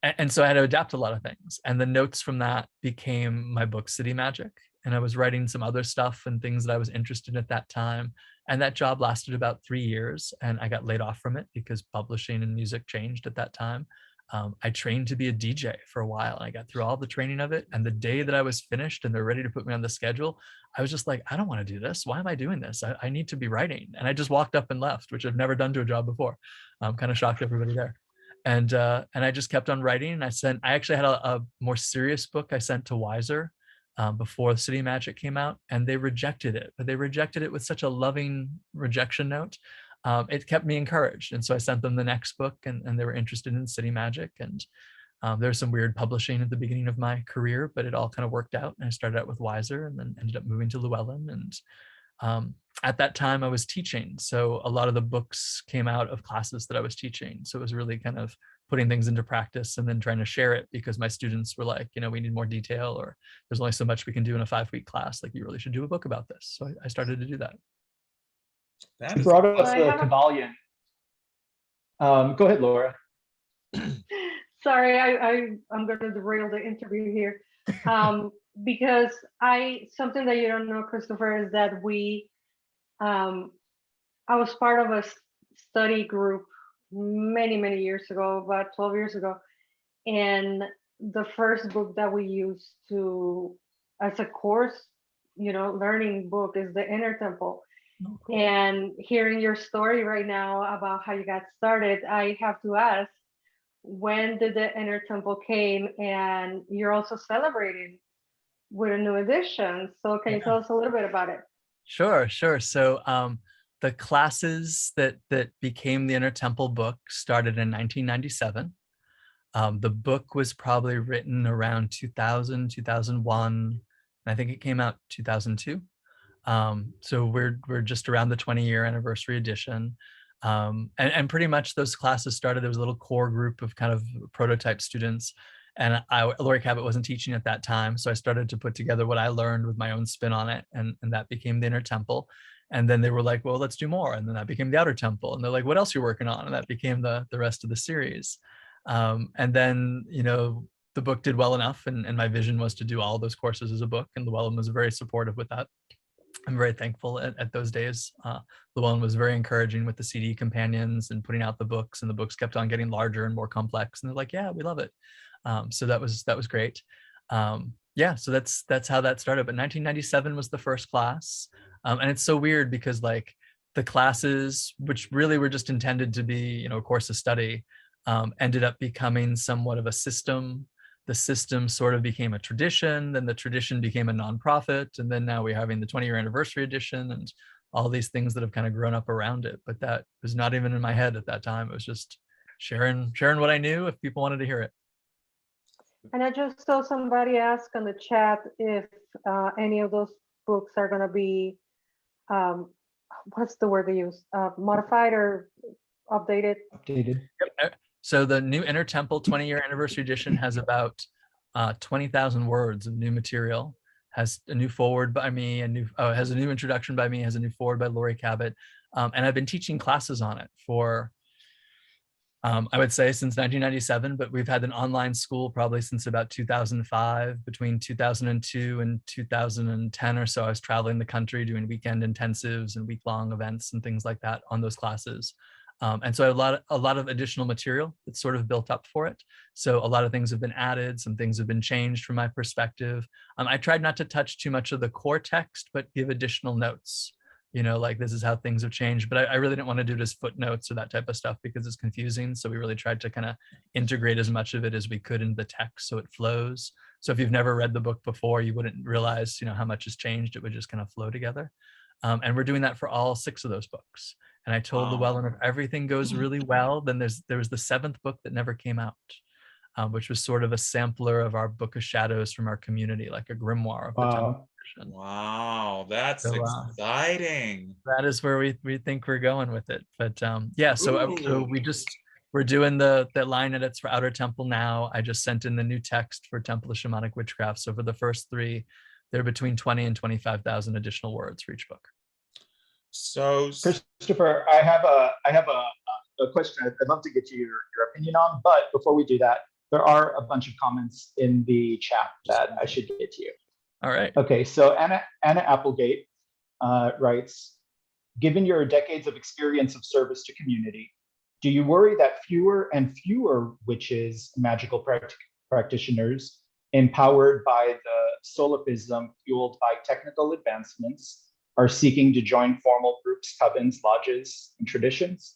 And so I had to adapt a lot of things. And the notes from that became my book, City Magic. And I was writing some other stuff and things that I was interested in at that time. And that job lasted about 3 years. And I got laid off from it because publishing and music changed at that time. I trained to be a DJ for a while. And I got through all the training of it. And the day that I was finished and they're ready to put me on the schedule, I was just like, I don't want to do this. Why am I doing this? I need to be writing. And I just walked up and left, which I've never done to a job before. I'm kind of shocked everybody there. And I just kept on writing. And I actually had a more serious book I sent to Wiser before City Magic came out, and they rejected it. But they rejected it with such a loving rejection note. It kept me encouraged. And so I sent them the next book, and they were interested in City Magic. And there was some weird publishing at the beginning of my career, but it all kind of worked out. And I started out with Wiser and then ended up moving to Llewellyn. And at that time I was teaching. So a lot of the books came out of classes that I was teaching. So it was really kind of putting things into practice and then trying to share it, because my students were like, you know, we need more detail, or there's only so much we can do in a 5-week class. Like, you really should do a book about this. So I started to do that. That You is brought up So I the have a- Kabbalion. Go ahead, Laura. Sorry, I'm going to derail the interview here. Because something that you don't know, Christopher, is that I was part of a study group many years ago, about 12 years ago. And the first book that we used as a course, learning book is The Inner Temple. Oh, cool. And hearing your story right now about how you got started, I have to ask, when did the Inner Temple came? And you're also celebrating with a new edition. So can you tell us a little bit about it? Sure. So the classes that became the Inner Temple book started in 1997. The book was probably written around 2000, 2001, and I think it came out 2002. So we're just around the 20-year anniversary edition. And pretty much those classes started, there was a little core group of kind of prototype students. And Lori Cabot wasn't teaching at that time. So I started to put together what I learned with my own spin on it. And that became the Inner Temple. And then they were like, well, let's do more. And then that became the Outer Temple. And they're like, what else are you working on? And that became the rest of the series. And then, the book did well enough. And my vision was to do all those courses as a book. And Llewellyn was very supportive with that. I'm very thankful at those days. Llewellyn was very encouraging with the CD companions and putting out the books, and the books kept on getting larger and more complex. And they're like, yeah, we love it. So that was great. So that's how that started. But 1997 was the first class. And it's so weird because like the classes, which really were just intended to be, a course of study, ended up becoming somewhat of a system. The system sort of became a tradition, then the tradition became a nonprofit, and then now we're having the 20-year anniversary edition and all these things that have kind of grown up around it. But that was not even in my head at that time. It was just sharing what I knew if people wanted to hear it. And I just saw somebody ask on the chat if any of those books are going to be, what's the word they use, modified or updated? Updated. So the new Inner Temple 20-year anniversary edition has about 20,000 words of new material, has a new foreword by me, has a new introduction by me, has a new foreword by Lori Cabot. And I've been teaching classes on it for, I would say since 1997, but we've had an online school probably since about 2005. Between 2002 and 2010 or so, I was traveling the country doing weekend intensives and week-long events and things like that on those classes. And so a lot of additional material that's sort of built up for it. So a lot of things have been added, some things have been changed from my perspective. I tried not to touch too much of the core text, but give additional notes, like this is how things have changed. But I really didn't want to do it as footnotes or that type of stuff because it's confusing. So we really tried to kind of integrate as much of it as we could into the text so it flows. So if you've never read the book before, you wouldn't realize, how much has changed. It would just kind of flow together. And we're doing that for all 6 of those books. And I told Llewellyn, if everything goes really well, then there was the 7th book that never came out, which was sort of a sampler of our Book of Shadows from our community, like a grimoire of the Temple tradition. Wow, that's So, exciting. That is where we think we're going with it. But so Ooh. we're doing the line edits for Outer Temple now. I just sent in the new text for Temple of Shamanic Witchcraft. So for the first 3, they're between 20 and 25,000 additional words for each book. So Christopher, I have a question I'd love to get your opinion on, but before we do that, there are a bunch of comments in the chat that I should get to you. All right. Okay, so Anna Applegate writes, given your decades of experience of service to community, do you worry that fewer and fewer witches, magical practitioners, empowered by the solipsism fueled by technical advancements, are seeking to join formal groups, covens, lodges, and traditions?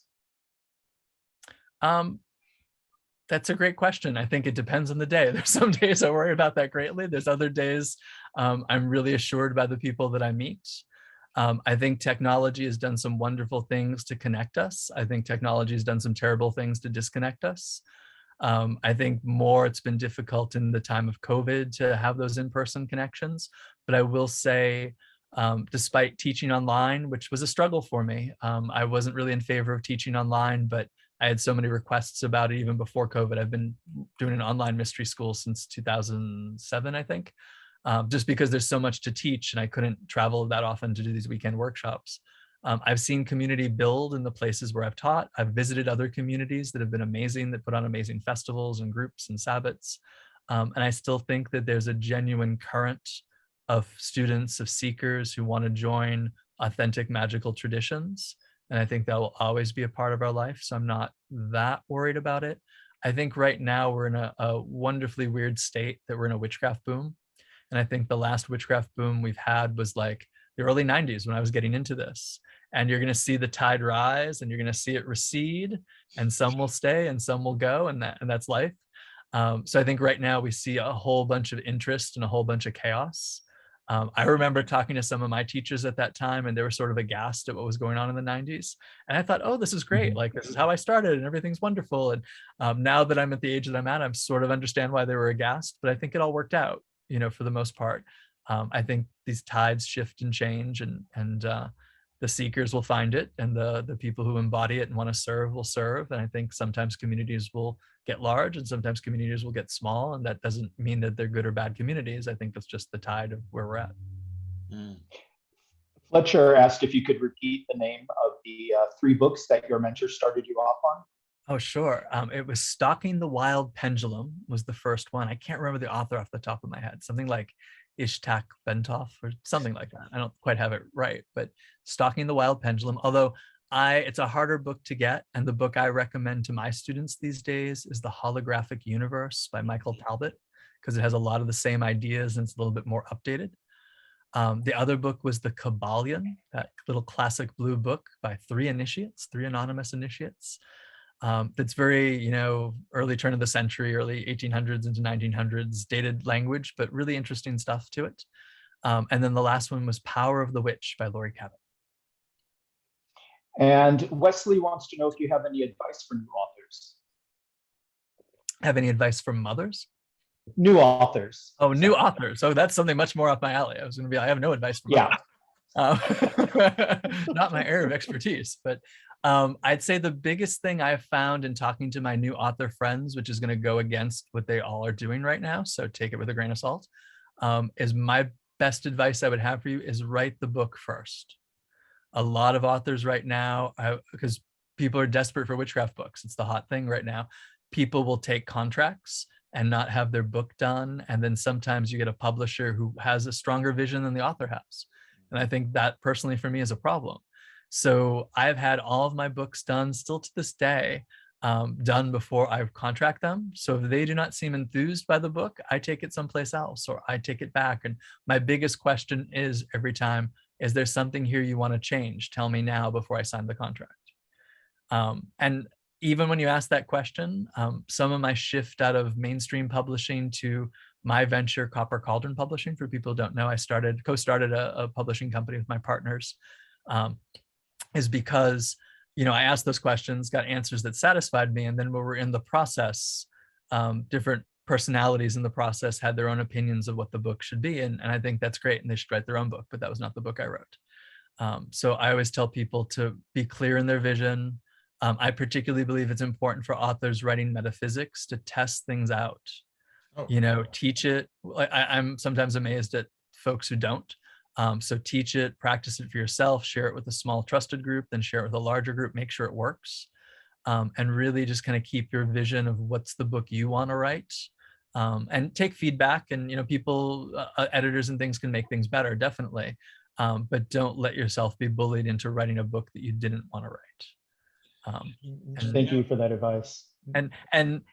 That's a great question. I think it depends on the day. There's some days I worry about that greatly. There's other days I'm really assured by the people that I meet. I think technology has done some wonderful things to connect us. I think technology has done some terrible things to disconnect us. I think it's been difficult in the time of COVID to have those in-person connections. But I will say, despite teaching online, which was a struggle for me, I wasn't really in favor of teaching online, but I had so many requests about it even before COVID. I've been doing an online mystery school since 2007, I think, just because there's so much to teach and I couldn't travel that often to do these weekend workshops. I've seen community build in the places where I've taught. I've visited other communities that have been amazing, that put on amazing festivals and groups and Sabbats. And I still think that there's a genuine current of students, of seekers who want to join authentic magical traditions. And I think that will always be a part of our life. So I'm not that worried about it. I think right now we're in a wonderfully weird state that we're in a witchcraft boom. And I think the last witchcraft boom we've had was like the early 90s when I was getting into this. And you're going to see the tide rise and you're going to see it recede, and some will stay and some will go, and that's life. So I think right now we see a whole bunch of interest and a whole bunch of chaos. I remember talking to some of my teachers at that time, and they were sort of aghast at what was going on in the 90s. And I thought, oh, this is great. Like, this is how I started and everything's wonderful. And now that I'm at the age that I'm at, I'm sort of understand why they were aghast, but I think it all worked out, for the most part. I think these tides shift and change, and the seekers will find it, and the people who embody it and want to serve will serve. And I think sometimes communities will get large and sometimes communities will get small, and that doesn't mean that they're good or bad communities. I think that's just the tide of where we're at. Fletcher asked if you could repeat the name of the 3 books that your mentor started you off on. Oh, sure. It was Stalking the Wild Pendulum was the first one. I can't remember the author off the top of my head. Something like Ishtak Bentov or something like that. I don't quite have it right, but Stalking the Wild Pendulum. Although it's a harder book to get, and the book I recommend to my students these days is The Holographic Universe by Michael Talbot, because it has a lot of the same ideas and it's a little bit more updated. The other book was The Kabbalion, that little classic blue book by 3 anonymous initiates. That's very, early turn of the century, early 1800s into 1900s, dated language, but really interesting stuff to it. And then the last one was Power of the Witch by Laurie Cabot. And Wesley wants to know if you have any advice for new authors. Have any advice for mothers? New authors. Oh, new authors. Oh, that's something much more up my alley. I was going to be, I have no advice for mothers. Not my area of expertise, but I'd say the biggest thing I've found in talking to my new author friends, which is going to go against what they all are doing right now, so take it with a grain of salt, is my best advice I would have for you is write the book first. A lot of authors right now, because people are desperate for witchcraft books, it's the hot thing right now, people will take contracts and not have their book done, and then sometimes you get a publisher who has a stronger vision than the author has. And I think that personally for me is a problem. So I've had all of my books done still to this day, done before I contract them. So if they do not seem enthused by the book, I take it someplace else or I take it back. And my biggest question is every time, is there something here you want to change? Tell me now before I sign the contract. And even when you ask that question, some of my shift out of mainstream publishing to my venture, Copper Cauldron Publishing, for people who don't know, I co-started a publishing company with my partners, is because, I asked those questions, got answers that satisfied me. And then when we're in the process, different personalities in the process had their own opinions of what the book should be. And I think that's great. And they should write their own book, but that was not the book I wrote. So I always tell people to be clear in their vision. I particularly believe it's important for authors writing metaphysics to test things out. Teach it. I'm sometimes amazed at folks who don't. So teach it, practice it for yourself, share it with a small trusted group, then share it with a larger group, make sure it works. And really just kind of keep your vision of what's the book you want to write. And take feedback, and people, editors and things can make things better, definitely. But don't let yourself be bullied into writing a book that you didn't want to write. Thank you for that advice. And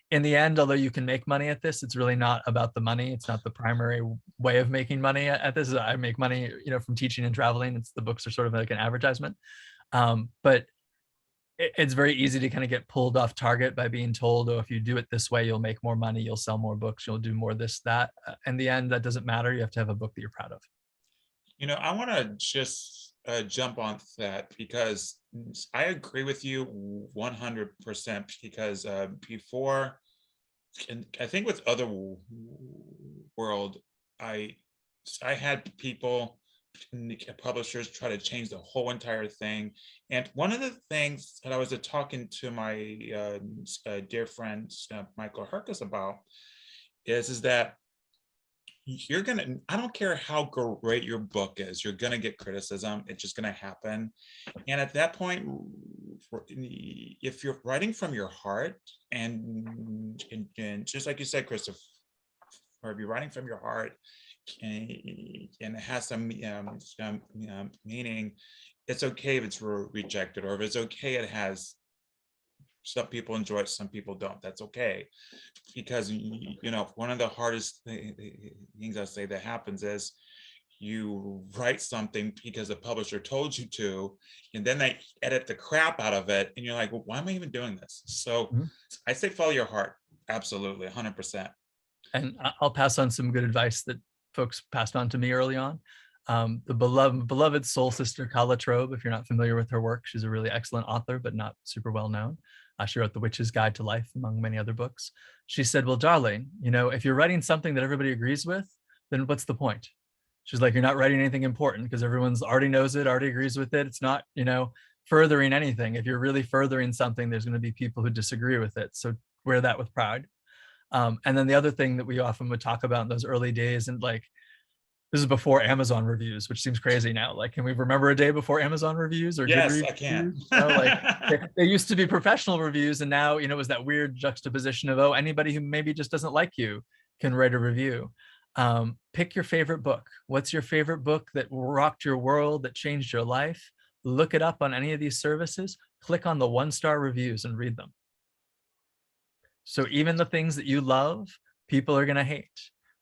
in the end, although you can make money at this, it's really not about the money. It's not the primary way of making money at this. I make money, from teaching and traveling. The books are sort of like an advertisement. But it's very easy to kind of get pulled off target by being told, oh, if you do it this way, you'll make more money, you'll sell more books, you'll do more this, that. In the end, that doesn't matter. You have to have a book that you're proud of. I want to just jump on that, because I agree with you 100%, because before, and I think with Other World, I had people, publishers, try to change the whole entire thing. And one of the things that I was talking to my dear friend Michael Herkus about is that I don't care how great your book is, you're gonna get criticism. It's just gonna happen. And at that point, if you're writing from your heart, and just like you said, Christopher, or if you're writing from your heart, and it has some meaning, it's okay if it's rejected, or if it's okay, it has, some people enjoy it, some people don't. That's okay, because one of the hardest things I say that happens is you write something because the publisher told you to, and then they edit the crap out of it, and you're like, well, why am I even doing this? So I say follow your heart. Absolutely, 100%. And I'll pass on some good advice that folks passed on to me early on. The beloved soul sister Kala Trobe, if you're not familiar with her work, she's a really excellent author, but not super well known. She wrote The Witch's Guide to Life, among many other books. She said, well, darling, if you're writing something that everybody agrees with, then what's the point? She's like, you're not writing anything important because everyone's already knows it, already agrees with it. It's not, furthering anything. If you're really furthering something, there's going to be people who disagree with it. So wear that with pride. And then the other thing that we often would talk about in those early days, and like, this is before Amazon reviews, which seems crazy now. Like, can we remember a day before Amazon reviews or yes, Goodreads I can. Like they used to be professional reviews, and now it was that weird juxtaposition of, oh, anybody who maybe just doesn't like you can write a review. Pick your favorite book. What's your favorite book that rocked your world, that changed your life? Look it up on any of these services. Click on the 1-star reviews and read them. So even the things that you love, people are going to hate.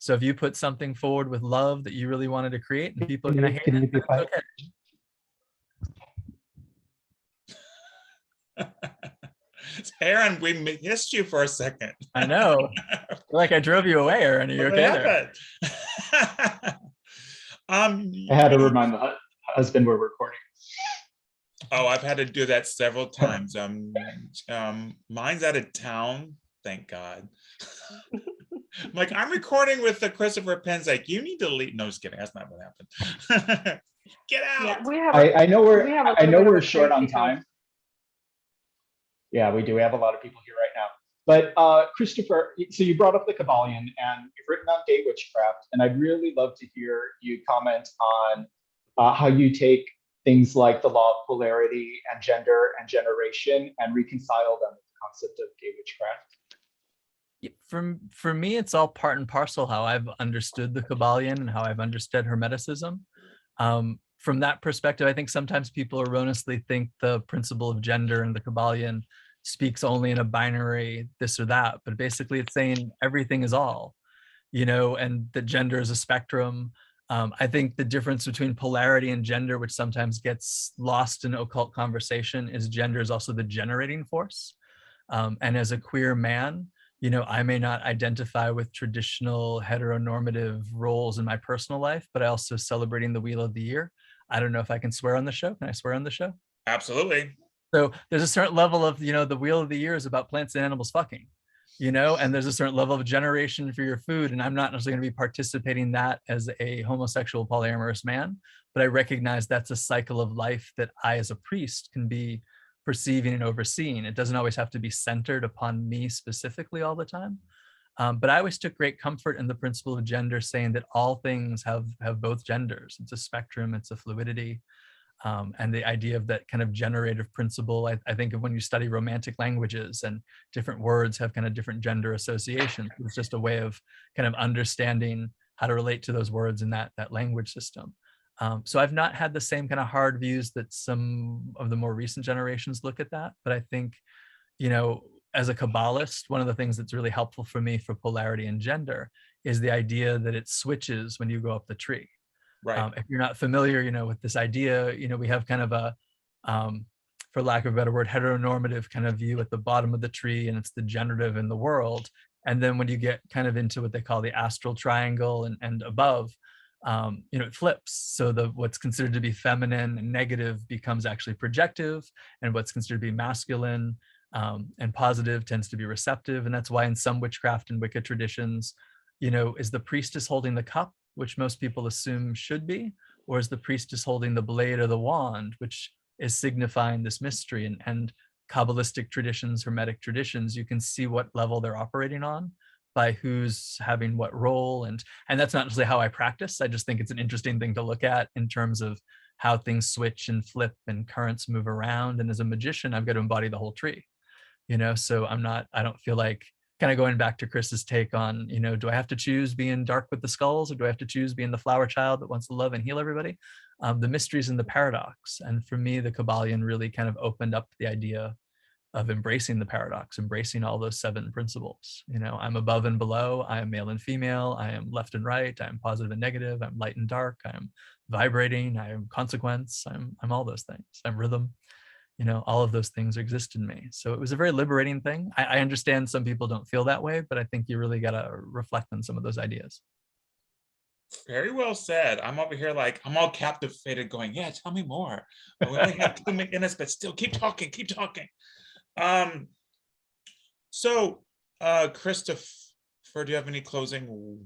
So if you put something forward with love that you really wanted to create, and people are going to hate it, it's okay. Aaron, we missed you for a second. I know. Like I drove you away, Aaron. Are you okay there? I had to remind the husband we're recording. Oh, I've had to do that several times. Mine's out of town, thank God. Like, I'm recording with the Christopher Penczak. You need to leave. No, just kidding. That's not what happened. Get out. Yeah, I know we're short on time. Yeah, we do. We have a lot of people here right now. But Christopher, so you brought up the Kabbalion, and you've written on gay witchcraft, and I'd really love to hear you comment on how you take things like the law of polarity and gender and generation and reconcile them with the concept of gay witchcraft. For me, it's all part and parcel how I've understood the Kabbalion and how I've understood Hermeticism. From that perspective, I think sometimes people erroneously think the principle of gender in the Kabbalion speaks only in a binary this or that, but basically it's saying everything is all, and that gender is a spectrum. I think the difference between polarity and gender, which sometimes gets lost in occult conversation, is gender is also the generating force. And as a queer man, I may not identify with traditional heteronormative roles in my personal life, but I also celebrating the Wheel of the Year. I don't know if I can swear on the show. Can I swear on the show? Absolutely. So there's a certain level of, the Wheel of the Year is about plants and animals fucking, and there's a certain level of generation for your food. And I'm not necessarily going to be participating in that as a homosexual polyamorous man, but I recognize that's a cycle of life that I, as a priest, can be perceiving and overseeing. It doesn't always have to be centered upon me specifically all the time. But I always took great comfort in the principle of gender, saying that all things have both genders. It's a spectrum, it's a fluidity. And the idea of that kind of generative principle, I think of when you study romantic languages, and different words have kind of different gender associations. It's just a way of kind of understanding how to relate to those words in that language system. So I've not had the same kind of hard views that some of the more recent generations look at that. But I think, as a Kabbalist, one of the things that's really helpful for me for polarity and gender is the idea that it switches when you go up the tree. Right. If you're not familiar, with this idea, we have kind of a, for lack of a better word, heteronormative kind of view at the bottom of the tree, and it's the generative in the world. And then when you get kind of into what they call the astral triangle and above, it flips. So what's considered to be feminine and negative becomes actually projective, and what's considered to be masculine and positive tends to be receptive. And that's why in some witchcraft and Wicca traditions, is the priestess holding the cup, which most people assume should be, or is the priestess holding the blade or the wand, which is signifying this mystery? And Kabbalistic traditions, Hermetic traditions, you can see what level they're operating on by who's having what role, and that's not necessarily how I practice. I just think it's an interesting thing to look at in terms of how things switch and flip and currents move around. And as a magician, I've got to embody the whole tree, so I don't feel like, kind of going back to Chris's take on, do I have to choose being dark with the skulls, or do I have to choose being the flower child that wants to love and heal everybody? The mysteries and the paradox. And for me, the Kabbalion really kind of opened up the idea of embracing the paradox, embracing all those 7 principles. I'm above and below, I am male and female, I am left and right, I am positive and negative, I'm light and dark, I am vibrating, I am consequence, I'm all those things, I'm rhythm. All of those things exist in me. So it was a very liberating thing. I understand some people don't feel that way, but I think you really got to reflect on some of those ideas. Very well said. I'm over here like, I'm all captivated going, yeah, tell me more. We only have 2 minutes, but still keep talking, keep talking. So, Christopher, do you have any closing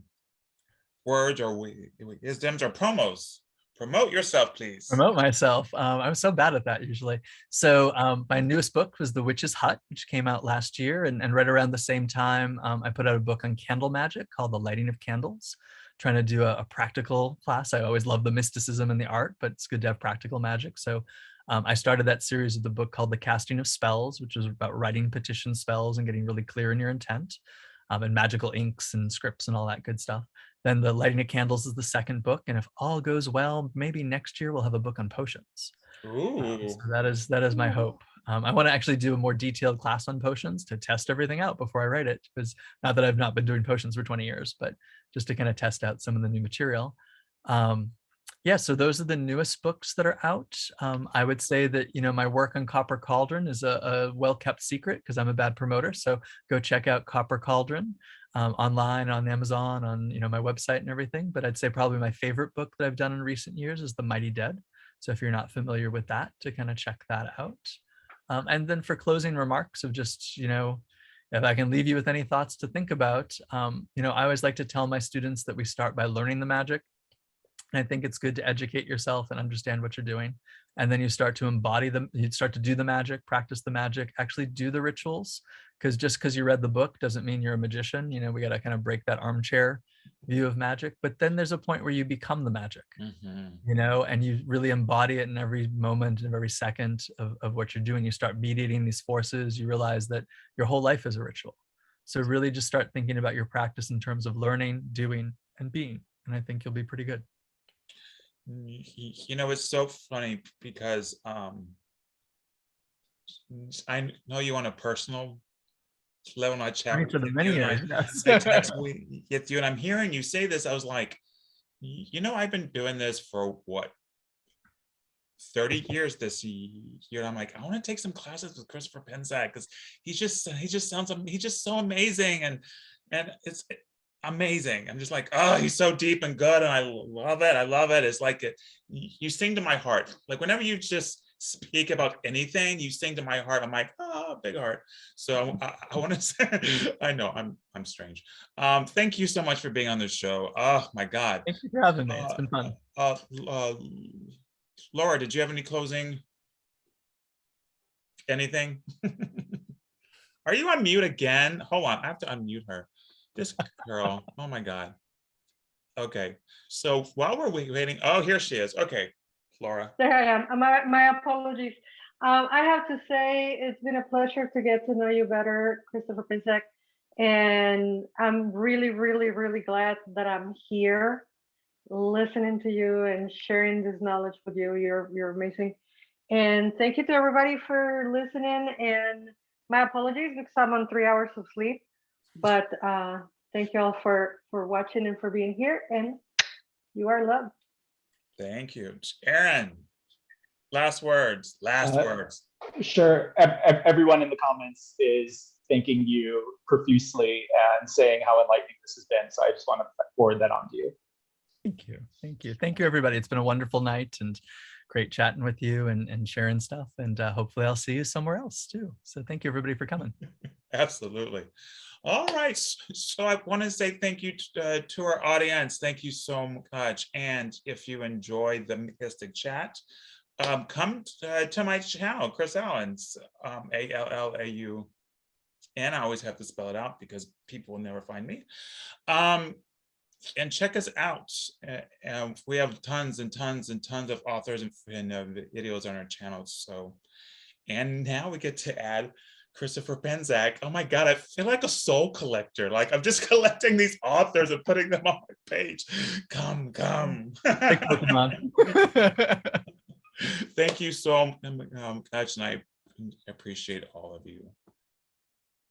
words or wisdoms or promos? Promote yourself, please. Promote myself. I'm so bad at that usually. So my newest book was The Witch's Hut, which came out last year. And right around the same time, I put out a book on candle magic called The Lighting of Candles, trying to do a practical class. I always love the mysticism and the art, but it's good to have practical magic. So I started that series with a book called The Casting of Spells, which was about writing petition spells and getting really clear in your intent, and magical inks and scripts and all that good stuff. Then The Lighting of Candles is the second book. And if all goes well, maybe next year we'll have a book on potions. So that is my hope. I want to actually do a more detailed class on potions to test everything out before I write it, because not that I've not been doing potions for 20 years, but just to kind of test out some of the new material. Yeah, so those are the newest books that are out. I would say that, my work on Copper Cauldron is a well-kept secret because I'm a bad promoter. So go check out Copper Cauldron online, on Amazon, on my website and everything. But I'd say probably my favorite book that I've done in recent years is The Mighty Dead. So if you're not familiar with that, to kind of check that out. And then for closing remarks of just, if I can leave you with any thoughts to think about, I always like to tell my students that we start by learning the magic. And I think it's good to educate yourself and understand what you're doing. And then you start to embody them, you start to do the magic, practice the magic, actually do the rituals. Because just because you read the book doesn't mean you're a magician. We got to kind of break that armchair view of magic. But then there's a point where you become the magic, and you really embody it in every moment and every second of what you're doing. You start mediating these forces. You realize that your whole life is a ritual. So really just start thinking about your practice in terms of learning, doing, and being. And I think you'll be pretty good. It's so funny because I know you on a personal level. I chat for the many years. I text with you, and I'm hearing you say this. I was like, I've been doing this for what, 30 years this year. I'm like, I want to take some classes with Christopher Penczak because he just so amazing, and it's amazing. I'm just like, oh, he's so deep and good, and I love it. It's like you sing to my heart. Like whenever you just speak about anything, you sing to my heart. I'm like, oh, big heart. So I want to say, I know I'm strange. Thank you so much for being on this show. Oh my God. Thank you for having me. It's been fun. Laura, did you have any closing? Anything? Are you on mute again? Hold on, I have to unmute her. This girl, oh my God. Okay, so while we're waiting, oh, here she is. Okay, Laura. There I am. My apologies. I have to say it's been a pleasure to get to know you better, Christopher Penczak. And I'm really, really, really glad that I'm here listening to you and sharing this knowledge with you. You're amazing. And thank you to everybody for listening. And my apologies because I'm on 3 hours of sleep. But thank you all for watching and for being here. And you are loved. Thank you. Aaron, last words. Sure. Everyone in the comments is thanking you profusely and saying how enlightening this has been. So I just want to forward that on to you. Thank you, everybody. It's been a wonderful night and great chatting with you and sharing stuff. And hopefully I'll see you somewhere else too. So thank you, everybody, for coming. Absolutely. All right. So I want to say thank you to our audience. Thank you so much. And if you enjoyed the Mystic Chat, come to my channel, Chris Allen's, ALLAU And I always have to spell it out because people will never find me. And check us out. We have tons and tons and tons of authors and videos on our channels. So, and now we get to add Christopher Penczak. Oh my God, I feel like a soul collector. Like I'm just collecting these authors and putting them on my page. Come. Big Pokemon. Thank you so much, and I appreciate all of you.